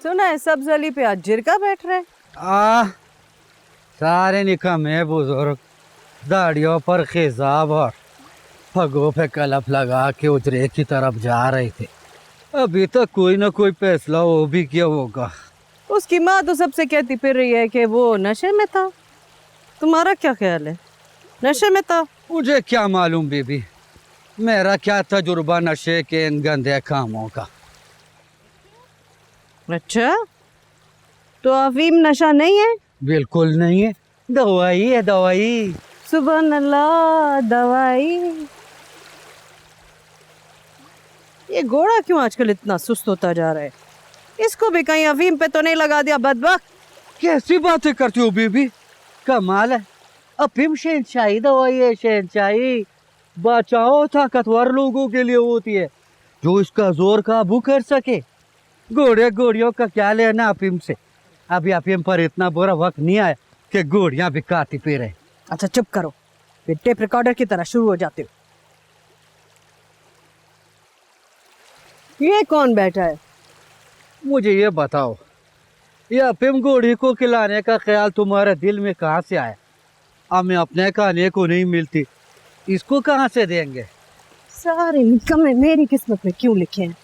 सुना है सब्ज अली पे आज जिरका बैठ रहे। सारे निकम्मे बुजुर्ग दाढ़ियों पर खिजाब और फगों पे कलप लगा के उजरे की तरफ जा रहे थे। अभी तक कोई ना कोई फैसला वो भी क्या होगा। उसकी माँ तो सबसे कहती फिर रही है कि वो नशे में था। तुम्हारा क्या ख्याल है? नशे में था? मुझे क्या मालूम बीबी, मेरा क्या तजुर्बा नशे के इन गंदे कामों का। अच्छा, तो अफीम नशा नहीं है? बिल्कुल नहीं है, दवाई है दवाई। सुबह अल्लाह, दवाई। ये घोड़ा क्यों आजकल इतना सुस्त होता जा रहा है? इसको भी कहीं अफीम पे तो नहीं लगा दिया बदबख्त? कैसी बातें करती हो बीबी, कमाल है। अफीम शहनशाही दवाई है, शहनशाही। बचाओ ताकतवर लोगों के लिए होती है जो इसका जोर काबू कर सके। घोड़े घोड़ियों का क्या लेना अफीम से। अभी अफीम पर इतना बुरा वक्त नहीं आया कि घोड़ियां भी काटी पी रहे। अच्छा चुप करो, फिर टेप रिकॉर्डर की तरह शुरू हो जाते हो। ये कौन बैठा है? मुझे ये बताओ, ये अफीम घोड़ी को खिलाने का ख्याल तुम्हारे दिल में कहाँ से आया? हमें अपने खाने को नहीं मिलती, इसको कहाँ से देंगे? सारे निकम्मे मेरी किस्मत में क्यों लिखे हैं?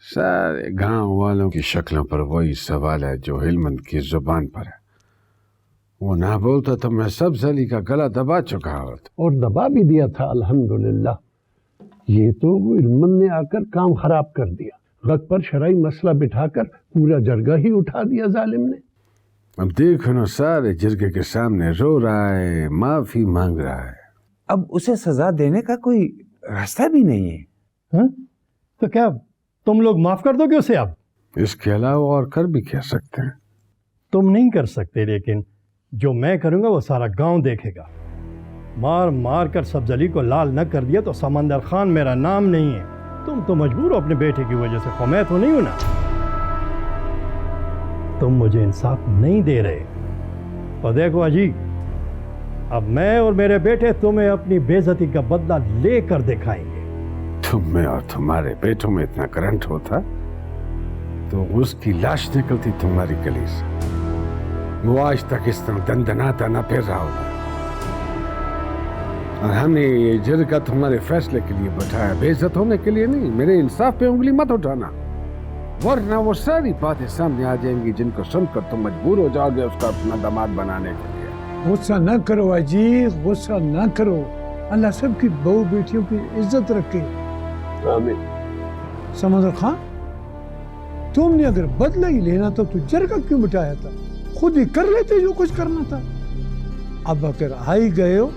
सारे गांव वालों की शक्लों पर वही सवाल है जो हिलमंद की जुबान पर है। वो ना बोलता तो मैं सब्ज अली का गला दबा चुका होता। और दबा भी दिया था अल्हम्दुलिल्लाह। ये तो वो हिलमंद ने आकर काम खराब कर दिया। वक्त पर शरई मसला बिठाकर पूरा जरगा ही उठा दिया जालिम ने। अब देखो ना, सारे जिरगे के सामने रो रहा है, माफी मांग रहा है। अब उसे सजा देने का कोई रास्ता भी नहीं है। हाँ? तो क्या तुम लोग माफ कर दोगे उसे? अब इसके अलावा और कर भी क्या सकते हैं? तुम नहीं कर सकते, लेकिन जो मैं करूंगा वो सारा गांव देखेगा। मार मार कर सब्ज अली को लाल न कर दिया तो समंदर खान मेरा नाम नहीं है। तुम तो मजबूर हो अपने बेटे की वजह से, मैं तो नहीं हूं ना। तुम मुझे इंसाफ नहीं दे रहे। और देखो अजी, अब मैं और मेरे बेटे तुम्हें अपनी बेइज्जती का बदला लेकर दिखाएंगे। तुम में और तुम्हारे बेटों में इतना करंट होता तो उसकी लाश निकलती तुम्हारी गली से। वो आज तक इस तरह दंदनाता न फिर रहा होगा। और हमने ये जिरगा तुम्हारे फैसले के लिए बैठाया, बेइज्जत होने के लिए नहीं। मेरे इंसाफ पे उंगली मत उठाना, वरना वो सारी बातें सामने आ जाएंगी जिनको सुनकर तुम मजबूर हो जाओगे उसका अपना दामाद बनाने के लिए। गुस्सा न करो अजी, गुस्सा न करो। अल्लाह सबकी बहू बेटियों की इज्जत रखे। आमीन। समंदर खान, तुमने अगर बदला ही लेना था तो जरगा क्यों बिठाया था? खुद ही कर लेते जो कुछ करना था। अब अगर आ ही गए हो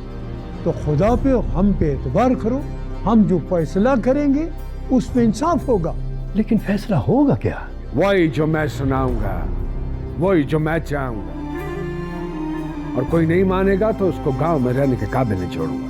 तो खुदा पे और हम पे एतबार करो। हम जो फैसला करेंगे उस पे इंसाफ होगा। लेकिन फैसला होगा क्या? वही जो मैं सुनाऊंगा, वही जो मैं चाहूंगा। और कोई नहीं मानेगा तो उसको गांव में रहने के काबिल नहीं छोड़ूंगा।